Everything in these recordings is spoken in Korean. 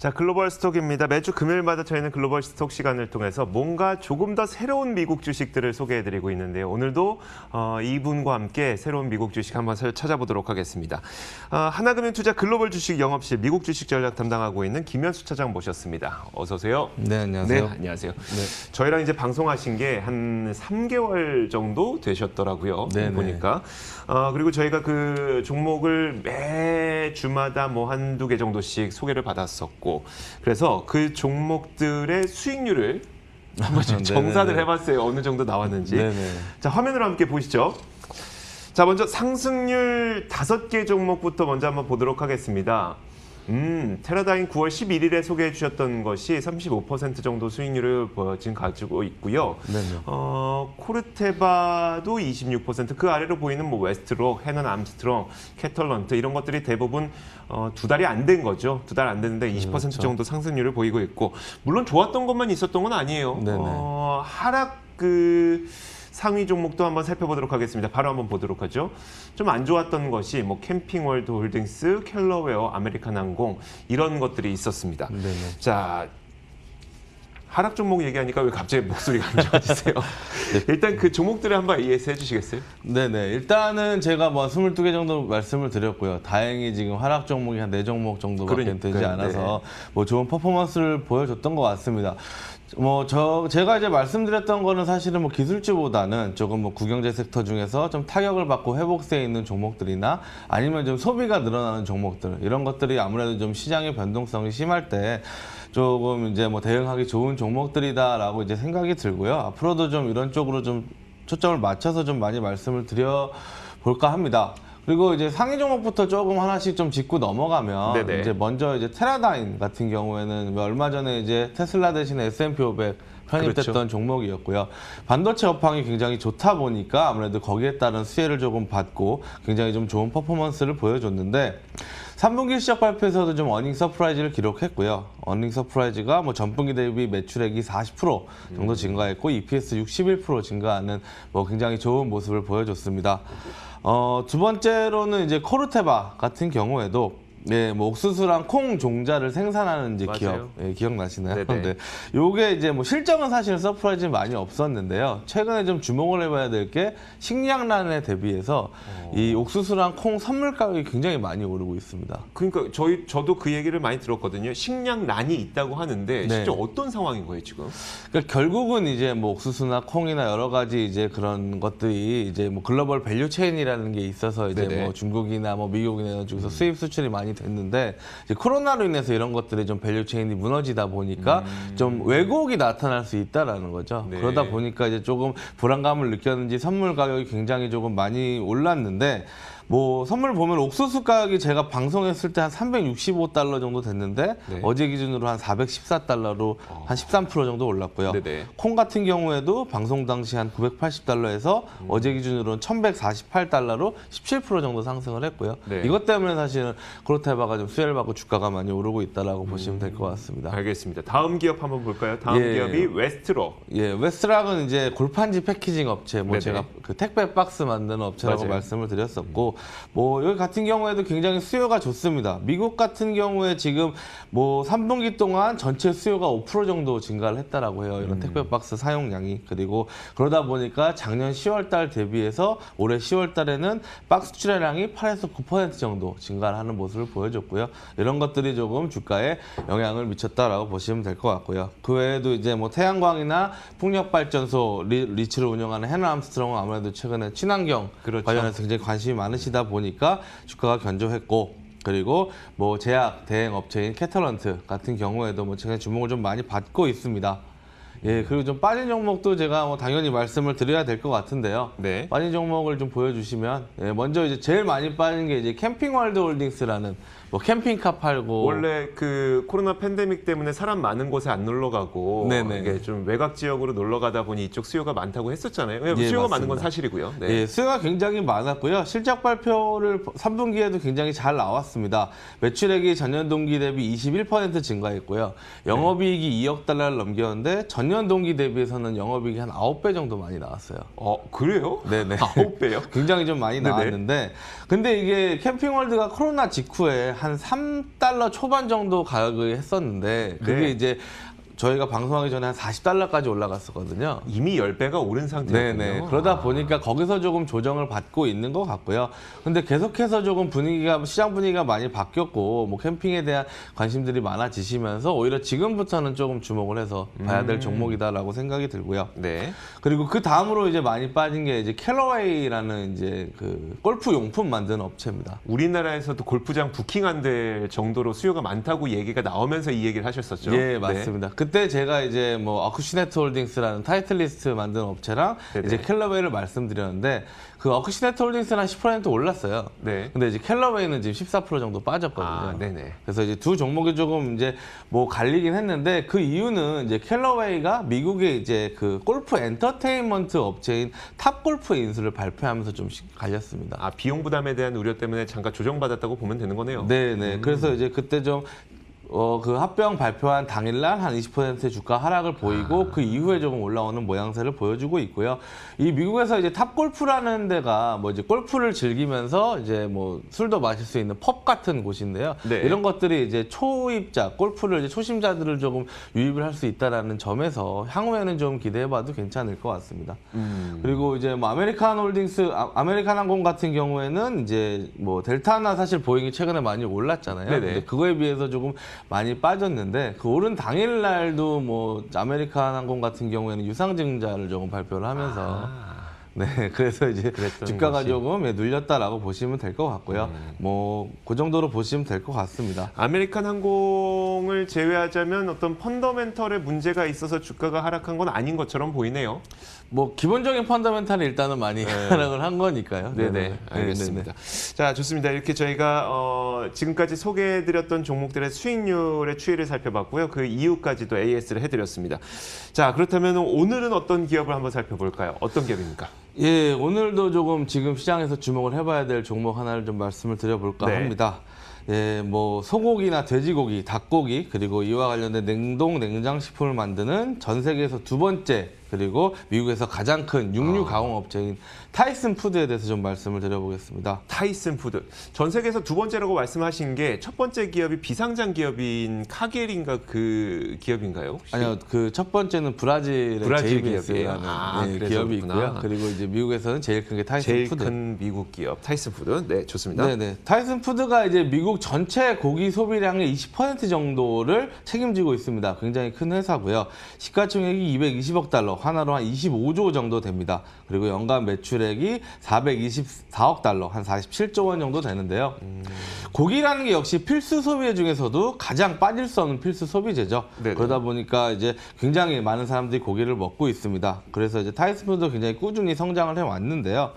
자, 글로벌 스톡입니다. 매주 금요일마다 저희는 글로벌 스톡 시간을 통해서 뭔가 조금 더 새로운 미국 주식들을 소개해드리고 있는데요. 오늘도 이분과 함께 새로운 미국 주식 한번 찾아보도록 하겠습니다. 하나금융투자 글로벌 주식 영업실 미국 주식 전략 담당하고 있는 김현수 차장 모셨습니다. 어서 오세요. 네, 안녕하세요. 네, 안녕하세요. 네. 저희랑 이제 방송하신 게 한 3개월 정도 되셨더라고요. 네네. 보니까. 그리고 저희가 그 종목을 매 주마다 뭐 한두 개 정도씩 소개를 받았었고 그래서 그 종목들의 수익률을 한번 좀 정산을 해봤어요. 어느 정도 나왔는지. 네네. 자, 화면으로 함께 보시죠. 자, 먼저 상승률 5개 종목부터 먼저 한번 보도록 하겠습니다. 테라다인 9월 11일에 소개해 주셨던 것이 35% 정도 수익률을 지금 가지고 있고요. 네네. 코르테바도 26%, 그 아래로 보이는 뭐 웨스트록, 해넌 암스트롱, 캐털런트 이런 것들이 대부분 2달이 안 된 거죠. 2달 안 됐는데 20% 그렇죠. 정도 상승률을 보이고 있고, 물론 좋았던 것만 있었던 건 아니에요. 네네. 하락 상위 종목도 한번 살펴보도록 하겠습니다. 바로 한번 보도록 하죠. 좀 안 좋았던 것이 뭐 캠핑월드 홀딩스, 켈러웨어, 아메리칸 항공 이런 것들이 있었습니다. 네네. 자, 하락 종목 얘기하니까 왜 갑자기 목소리가 안 좋아지세요? 일단 그 종목들을 한번 AS 해주시겠어요? 네네. 일단은 제가 뭐 22개 정도 말씀을 드렸고요. 다행히 지금 하락 종목이 한 4종목 정도밖에 되지 않아서 뭐 좋은 퍼포먼스를 보여줬던 것 같습니다. 제가 이제 말씀드렸던 거는 사실은 뭐 기술주보다는 조금 뭐 국영제 섹터 중에서 좀 타격을 받고 회복세에 있는 종목들이나 아니면 좀 소비가 늘어나는 종목들, 이런 것들이 아무래도 좀 시장의 변동성이 심할 때 조금 이제 뭐 대응하기 좋은 종목들이다라고 이제 생각이 들고요. 앞으로도 좀 이런 쪽으로 좀 초점을 맞춰서 좀 많이 말씀을 드려볼까 합니다. 그리고 이제 상위 종목부터 조금 하나씩 좀 짚고 넘어가면 네네. 이제 먼저 이제 테라다인 같은 경우에는 얼마 전에 이제 테슬라 대신에 S&P 500 편입됐던 그렇죠. 종목이었고요. 반도체 업황이 굉장히 좋다 보니까 아무래도 거기에 따른 수혜를 조금 받고 굉장히 좀 좋은 퍼포먼스를 보여줬는데 3분기 시작 발표에서도 좀 어닝 서프라이즈를 기록했고요. 어닝 서프라이즈가 뭐 전분기 대비 매출액이 40% 정도 증가했고 EPS 61% 증가하는 뭐 굉장히 좋은 모습을 보여줬습니다. 두 번째로는 이제 코르테바 같은 경우에도 뭐 옥수수랑 콩 종자를 생산하는 이제 기업, 기억나시나요? 네네. 네. 요게 이제 뭐 실적은 사실 서프라이즈 많이 없었는데요. 최근에 좀 주목을 해봐야 될 게 식량난에 대비해서 이 옥수수랑 콩 선물 가격이 굉장히 많이 오르고 있습니다. 그러니까 저도 그 얘기를 많이 들었거든요. 식량난이 있다고 하는데 실제 어떤 상황인 거예요, 지금? 그러니까 결국은 이제 뭐 옥수수나 콩이나 여러 가지 이제 그런 것들이 이제 뭐 글로벌 밸류 체인이라는 게 있어서 이제 네네. 뭐 중국이나 뭐 미국이나 이런 쪽에서 수입 수출이 많이 됐는데 이제 코로나로 인해서 이런 것들이 좀 밸류 체인이 무너지다 보니까 좀 왜곡이 나타날 수 있다라는 거죠. 네. 그러다 보니까 이제 조금 불안감을 느꼈는지 선물 가격이 굉장히 조금 많이 올랐는데 뭐 선물 보면 옥수수 가격이 제가 방송했을 때 한 365달러 정도 됐는데 네. 어제 기준으로 한 414달러로 한 13% 정도 올랐고요. 네네. 콩 같은 경우에도 방송 당시 한 980달러에서 어제 기준으로는 1148달러로 17% 정도 상승을 했고요. 네. 이것 때문에 사실은 코르테바가 좀 수혜를 받고 주가가 많이 오르고 있다라고 보시면 될 것 같습니다. 알겠습니다. 다음 기업 한번 볼까요? 다음 예. 기업이 웨스트록. 예, 웨스트락은 이제 골판지 패키징 업체, 뭐 네네. 제가 그 택배 박스 만드는 업체라고 맞아요. 말씀을 드렸었고, 뭐 여기 같은 경우에도 굉장히 수요가 좋습니다. 미국 같은 경우에 지금 뭐 3분기 동안 전체 수요가 5% 정도 증가를 했다라고 해요. 이런 택배 박스 사용량이. 그리고 그러다 보니까 작년 10월 달 대비해서 올해 10월 달에는 박스 출하량이 8에서 9% 정도 증가를 하는 모습을 보여줬고요. 이런 것들이 조금 주가에 영향을 미쳤다라고 보시면 될 것 같고요. 그 외에도 이제 뭐 태양광이나 풍력발전소 리츠를 운영하는 해넌 암스트롱은 아무래도 최근에 친환경 그렇죠. 관련해서 굉장히 관심이 많으시다 보니까 주가가 견조했고, 그리고 뭐 제약 대행 업체인 캐털런트 같은 경우에도 뭐 최근에 주목을 좀 많이 받고 있습니다. 예, 그리고 좀 빠진 종목도 제가 뭐 당연히 말씀을 드려야 될 것 같은데요. 네. 빠진 종목을 좀 보여주시면, 먼저 이제 제일 많이 빠진 게 이제 캠핑월드 홀딩스라는 뭐 캠핑카 팔고 원래 그 코로나 팬데믹 때문에 사람 많은 곳에 안 놀러 가고 네네. 이게 좀 외곽 지역으로 놀러 가다 보니 이쪽 수요가 많다고 했었잖아요. 예, 수요가 맞습니다. 많은 건 사실이고요. 네. 예, 수요가 굉장히 많았고요. 실적 발표를 3분기에도 굉장히 잘 나왔습니다. 매출액이 전년 동기 대비 21% 증가했고요. 영업이익이 2억 달러를 넘겼는데 전년 동기 대비해서는 영업이익이 한 9배 정도 많이 나왔어요. 그래요? 네네. 9배요? 굉장히 좀 많이 네네. 나왔는데, 근데 이게 캠핑월드가 코로나 직후에 한 3달러 초반 정도 가격을 했었는데 그게 네. 이제 저희가 방송하기 전에 한 40달러까지 올라갔었거든요. 이미 10배가 오른 상태였군요. 네네. 그러다 보니까 거기서 조금 조정을 받고 있는 것 같고요. 근데 계속해서 조금 시장 분위기가 많이 바뀌었고, 뭐 캠핑에 대한 관심들이 많아지시면서 오히려 지금부터는 조금 주목을 해서 봐야 될 종목이다라고 생각이 들고요. 네. 그리고 그 다음으로 이제 많이 빠진 게 이제 캘러웨이라는 이제 그 골프 용품 만드는 업체입니다. 우리나라에서도 골프장 부킹한될 정도로 수요가 많다고 얘기가 나오면서 이 얘기를 하셨었죠. 예, 맞습니다. 그때 제가 이제 뭐 어쿠시네트 홀딩스라는 타이틀리스트 만드는 업체랑 네네. 이제 캘러웨이를 말씀드렸는데 그 어쿠시네트 홀딩스는 한 10% 올랐어요. 네. 근데 이제 캘러웨이는 지금 14% 정도 빠졌거든요. 아, 네네. 그래서 이제 두 종목이 조금 이제 뭐 갈리긴 했는데 그 이유는 이제 캘러웨이가 미국의 이제 그 골프 엔터테인먼트 업체인 탑골프 인수를 발표하면서 좀 갈렸습니다. 아, 비용 부담에 대한 우려 때문에 잠깐 조정받았다고 보면 되는 거네요. 네네. 그래서 이제 그때 좀 그 합병 발표한 당일날 한 20%의 주가 하락을 보이고 그 이후에 조금 올라오는 모양새를 보여주고 있고요. 이 미국에서 이제 탑골프라는 데가 뭐 이제 골프를 즐기면서 이제 뭐 술도 마실 수 있는 펍 같은 곳인데요. 네. 이런 것들이 이제 초입자, 골프를 이제 초심자들을 조금 유입을 할 수 있다라는 점에서 향후에는 좀 기대해봐도 괜찮을 것 같습니다. 그리고 이제 뭐 아메리칸 홀딩스, 아메리칸 항공 같은 경우에는 이제 뭐 델타나 사실 보잉이 최근에 많이 올랐잖아요. 네네. 근데 그거에 비해서 조금 많이 빠졌는데 그 오른 당일날도 뭐 아메리칸 항공 같은 경우에는 유상증자를 조금 발표를 하면서 네 그래서 이제 그랬던 주가가 것이. 조금 눌렸다라고 보시면 될 것 같고요. 뭐 그 정도로 보시면 될 것 같습니다. 아메리칸 항공을 제외하자면 어떤 펀더멘털에 문제가 있어서 주가가 하락한 건 아닌 것처럼 보이네요. 뭐 기본적인 펀더멘탈이 일단은 많이 하락을 한 거니까요. 네네, 알겠습니다. 자, 좋습니다. 이렇게 저희가 지금까지 소개해드렸던 종목들의 수익률의 추이를 살펴봤고요. 그 이유까지도 AS를 해드렸습니다. 자, 그렇다면 오늘은 어떤 기업을 한번 살펴볼까요? 어떤 기업입니까? 예, 오늘도 조금 지금 시장에서 주목을 해봐야 될 종목 하나를 좀 말씀을 드려볼까 네. 합니다. 예, 뭐 소고기나 돼지고기, 닭고기 그리고 이와 관련된 냉동 냉장식품을 만드는 전 세계에서 두 번째 그리고 미국에서 가장 큰 육류 가공 업체인 타이슨 푸드에 대해서 좀 말씀을 드려보겠습니다. 타이슨 푸드. 전 세계에서 두 번째라고 말씀하신 게 첫 번째 기업이 비상장 기업인 카겔인가 그 기업인가요? 혹시? 아니요, 그 첫 번째는 브라질의 브라질 JBS라는 기업이에요. 예, 기업이 그렇구나. 있고요. 그리고 이제 미국에서는 제일 큰 게 타이슨 제일 푸드. 큰 미국 기업 타이슨 푸드. 네, 좋습니다. 네네. 타이슨 푸드가 이제 미국 전체 고기 소비량의 20% 정도를 책임지고 있습니다. 굉장히 큰 회사고요. 시가총액이 220억 달러, 하나로 한 25조 정도 됩니다. 그리고 연간 매출액이 424억 달러, 한 47조 원 정도 되는데요. 고기라는 게 역시 필수 소비재 중에서도 가장 빠질 수 없는 필수 소비재죠. 네네. 그러다 보니까 이제 굉장히 많은 사람들이 고기를 먹고 있습니다. 그래서 이제 타이슨 푸드도 굉장히 꾸준히 성장을 해왔는데요.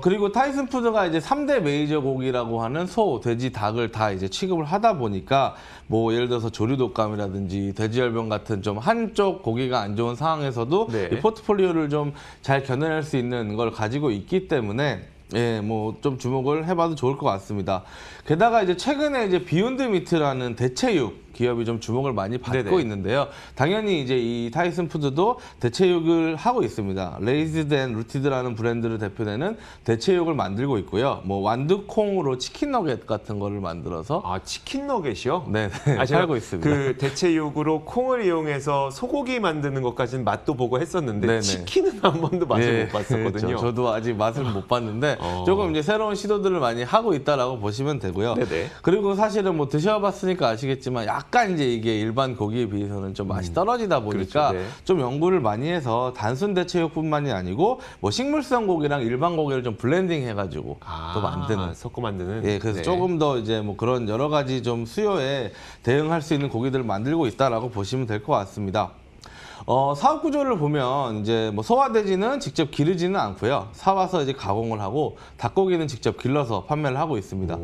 그리고 타이슨 푸드가 이제 3대 메이저 고기라고 하는 소, 돼지, 닭을 다 이제 취급을 하다 보니까 뭐 예를 들어서 조류독감이라든지 돼지열병 같은 좀 한쪽 고기가 안 좋은 상황에서도 네. 이 포트폴리오를 좀 잘 견뎌낼 수 있는 걸 가지고 있기 때문에 예, 뭐 좀 주목을 해봐도 좋을 것 같습니다. 게다가 이제 최근에 이제 비욘드 미트라는 대체육 기업이 좀 주목을 많이 받고 네네. 있는데요. 당연히 이제 이 타이슨 푸드도 대체육을 하고 있습니다. 레이즈드 앤 루티드라는 브랜드를 대표되는 대체육을 만들고 있고요. 뭐 완두콩으로 치킨 너겟 같은 거를 만들어서 아, 치킨 너겟이요? 네, 아, 제가 팔고 있습니다. 그 대체육으로 콩을 이용해서 소고기 만드는 것까지는 맛도 보고 했었는데 네네. 치킨은 한 번도 맛을 예, 못 봤었거든요. 그렇죠. 저도 아직 맛을 못 봤는데 조금 이제 새로운 시도들을 많이 하고 있다라고 보시면 되고요. 네네. 그리고 사실은 뭐 드셔봤으니까 아시겠지만 약간 이제 이게 일반 고기에 비해서는 좀 맛이 떨어지다 보니까 그렇죠, 네. 좀 연구를 많이 해서 단순 대체육뿐만이 아니고 뭐 식물성 고기랑 일반 고기를 좀 블렌딩 해가지고 또 만드는. 섞어 만드는. 예, 그래서 네. 조금 더 이제 뭐 그런 여러 가지 좀 수요에 대응할 수 있는 고기들을 만들고 있다라고 보시면 될 것 같습니다. 사업 구조를 보면 이제 뭐 소화돼지는 직접 기르지는 않고요. 사와서 이제 가공을 하고 닭고기는 직접 길러서 판매를 하고 있습니다.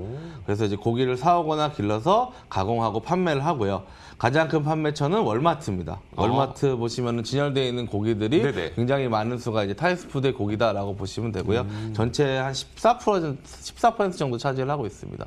그래서 이제 고기를 사오거나 길러서 가공하고 판매를 하고요. 가장 큰 판매처는 월마트입니다. 월마트 보시면은 진열되어 있는 고기들이 네네. 굉장히 많은 수가 이제 타이스푸드의 고기다라고 보시면 되고요. 전체 한 14% 정도 차지를 하고 있습니다.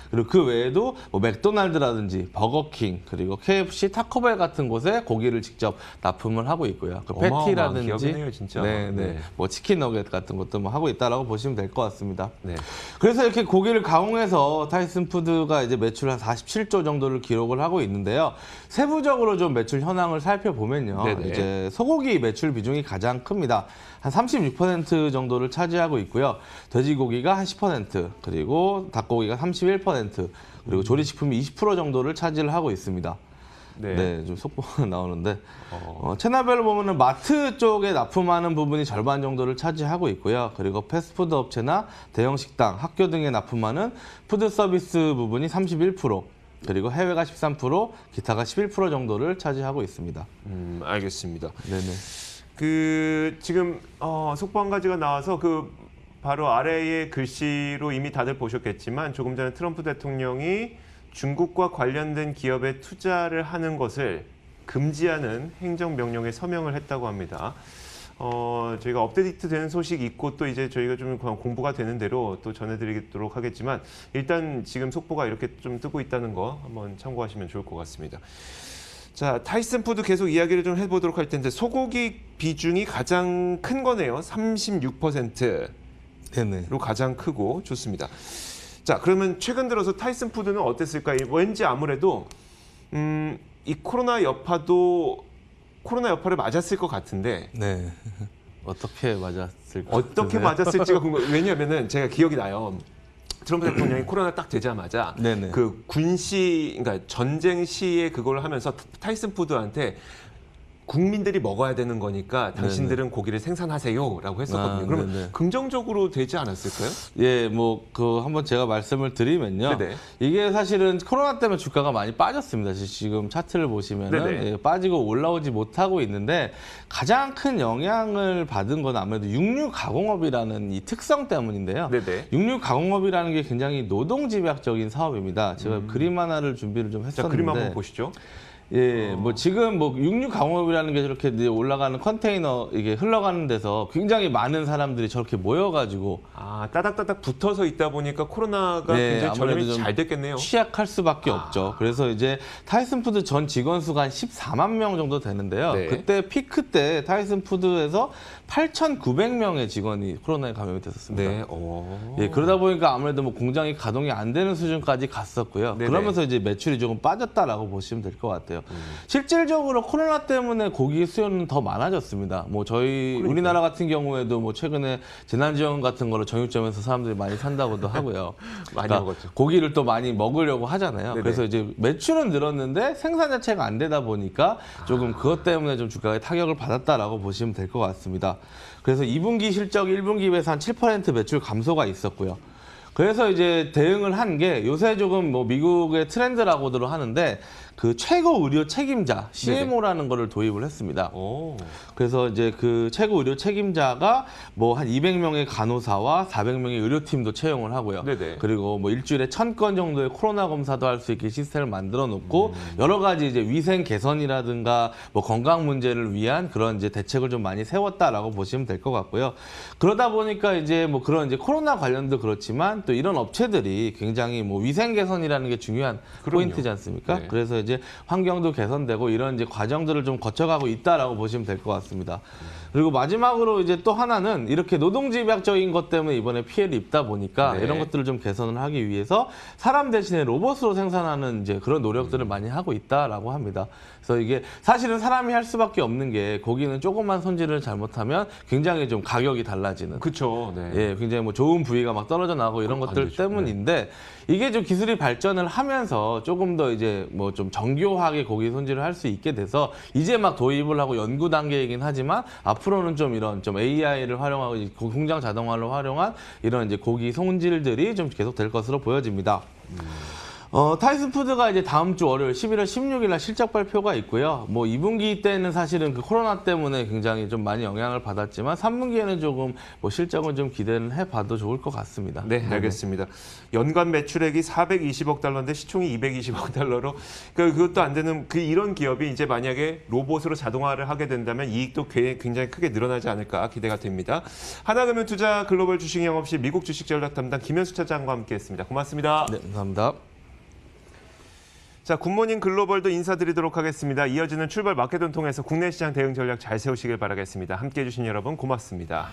그리고 그 외에도 뭐 맥도날드라든지 버거킹 그리고 KFC, 타코벨 같은 곳에 고기를 직접 납품을 하고 있고요. 그 어마어마한 패티라든지 기업이네요, 진짜. 네. 뭐 치킨 너겟 같은 것도 뭐 하고 있다라고 보시면 될 것 같습니다. 네. 그래서 이렇게 고기를 가공해서 타이슨 푸드가 이제 매출 한 47조 정도를 기록을 하고 있는데요. 세부적으로 좀 매출 현황을 살펴보면요. 네네. 이제 소고기 매출 비중이 가장 큽니다. 한 36% 정도를 차지하고 있고요. 돼지고기가 한 10%, 그리고 닭고기가 31%, 그리고 조리식품이 20% 정도를 차지를 하고 있습니다. 네, 좀 속보가 나오는데 채널별로 보면은 마트 쪽에 납품하는 부분이 절반 정도를 차지하고 있고요. 그리고 패스트푸드 업체나 대형 식당, 학교 등에 납품하는 푸드 서비스 부분이 31%, 그리고 해외가 13%, 기타가 11% 정도를 차지하고 있습니다. 알겠습니다. 네네. 지금 속보 한 가지가 나와서 바로 아래의 글씨로 이미 다들 보셨겠지만 조금 전에 트럼프 대통령이 중국과 관련된 기업에 투자를 하는 것을 금지하는 행정명령에 서명을 했다고 합니다. 저희가 업데이트 되는 소식 있고 또 이제 저희가 좀 공부가 되는 대로 또 전해드리도록 하겠지만 일단 지금 속보가 이렇게 좀 뜨고 있다는 거 한번 참고하시면 좋을 것 같습니다. 자, 타이슨 푸드 계속 이야기를 좀 해보도록 할 텐데 소고기 비중이 가장 큰 거네요. 36%로 네네. 가장 크고 좋습니다. 자, 그러면 최근 들어서 타이슨 푸드는 어땠을까? 왠지 아무래도 이 코로나 여파를 맞았을 것 같은데 네. 어떻게 맞았을까? 어떻게 맞았을지가 궁금해요. 왜냐하면은 제가 기억이 나요. 트럼프 대통령이 코로나 딱 되자마자 네네. 그 군시, 그러니까 전쟁 시에 그걸 하면서 타이슨 푸드한테 국민들이 먹어야 되는 거니까 당신들은 고기를 생산하세요라고 했었거든요. 그러면 네네. 긍정적으로 되지 않았을까요? 예, 뭐 한번 제가 말씀을 드리면요. 네네. 이게 사실은 코로나 때문에 주가가 많이 빠졌습니다. 지금 차트를 보시면은 네네. 예, 빠지고 올라오지 못하고 있는데 가장 큰 영향을 받은 건 아무래도 육류 가공업이라는 이 특성 때문인데요. 네네. 육류 가공업이라는 게 굉장히 노동 집약적인 사업입니다. 제가 그림 하나를 준비를 좀 했었는데. 자, 그림 한번 보시죠. 예, 뭐 지금 뭐 육류 가공업이라는 게 저렇게 이제 올라가는 컨테이너 이게 흘러가는 데서 굉장히 많은 사람들이 저렇게 모여가지고 따닥따닥 붙어서 있다 보니까 코로나가 네, 굉장히 아무래도 전염이 좀 잘 됐겠네요. 취약할 수밖에 없죠. 그래서 이제 타이슨 푸드 전 직원 수가 한 14만 명 정도 되는데요. 네. 그때 피크 때 타이슨 푸드에서 8,900명의 직원이 코로나에 감염이 됐었습니다. 네. 예, 그러다 보니까 아무래도 뭐 공장이 가동이 안 되는 수준까지 갔었고요. 네네. 그러면서 이제 매출이 조금 빠졌다라고 보시면 될 것 같아요. 실질적으로 코로나 때문에 고기 수요는 더 많아졌습니다. 뭐 저희 우리나라 같은 경우에도 뭐 최근에 재난지원 같은 거를 정육점에서 사람들이 많이 산다고도 하고요. 많이 그러니까 먹었죠. 고기를 또 많이 먹으려고 하잖아요. 네네. 그래서 이제 매출은 늘었는데 생산 자체가 안 되다 보니까 조금 그것 때문에 좀 주가에 타격을 받았다라고 보시면 될 것 같습니다. 그래서 2분기 실적 1분기 비해서 한 7% 매출 감소가 있었고요. 그래서 이제 대응을 한 게 요새 조금 뭐 미국의 트렌드라고들 하는데 그 최고 의료 책임자 CMO라는 거를 도입을 했습니다. 그래서 이제 그 최고 의료 책임자가 뭐 한 200명의 간호사와 400명의 의료팀도 채용을 하고요. 네네. 그리고 뭐 일주일에 1000건 정도의 코로나 검사도 할 수 있게 시스템을 만들어 놓고 여러 가지 이제 위생 개선이라든가 뭐 건강 문제를 위한 그런 이제 대책을 좀 많이 세웠다라고 보시면 될 것 같고요. 그러다 보니까 이제 뭐 그런 이제 코로나 관련도 그렇지만 또 이런 업체들이 굉장히 뭐 위생 개선이라는 게 중요한 그럼요. 포인트지 않습니까? 네. 그래서 이제 환경도 개선되고 이런 이제 과정들을 좀 거쳐가고 있다라고 보시면 될 것 같습니다. 그리고 마지막으로 이제 또 하나는 이렇게 노동집약적인 것 때문에 이번에 피해를 입다 보니까 네. 이런 것들을 좀 개선을 하기 위해서 사람 대신에 로봇으로 생산하는 이제 그런 노력들을 많이 하고 있다라고 합니다. 그래서 이게 사실은 사람이 할 수밖에 없는 게 고기는 조금만 손질을 잘못하면 굉장히 좀 가격이 달라지는. 그렇죠. 네. 예, 굉장히 뭐 좋은 부위가 막 떨어져 나오고 이런 안 것들 되죠. 때문인데 이게 좀 기술이 발전을 하면서 조금 더 이제 뭐 좀 정교하게 고기 손질을 할 수 있게 돼서 이제 막 도입을 하고 연구 단계이긴 하지만 앞으로는 좀 이런 좀 AI를 활용하고 공장 자동화를 활용한 이런 이제 고기 손질들이 좀 계속 될 것으로 보여집니다. 타이슨푸드가 이제 다음 주 월요일 11월 16일 날 실적 발표가 있고요. 뭐 2분기 때는 사실은 그 코로나 때문에 굉장히 좀 많이 영향을 받았지만 3분기에는 조금 뭐 실적은 좀 기대는 해봐도 좋을 것 같습니다. 네, 알겠습니다. 연간 매출액이 420억 달러인데 시총이 220억 달러로 그것도 안 되는 이런 기업이 이제 만약에 로봇으로 자동화를 하게 된다면 이익도 굉장히 크게 늘어나지 않을까 기대가 됩니다. 하나금융투자 글로벌 주식 영업실 미국 주식 전략 담당 김현수 차장과 함께했습니다. 고맙습니다. 네, 감사합니다. 자, 굿모닝 글로벌도 인사드리도록 하겠습니다. 이어지는 출발 마케돈 통해서 국내 시장 대응 전략 잘 세우시길 바라겠습니다. 함께해 주신 여러분 고맙습니다.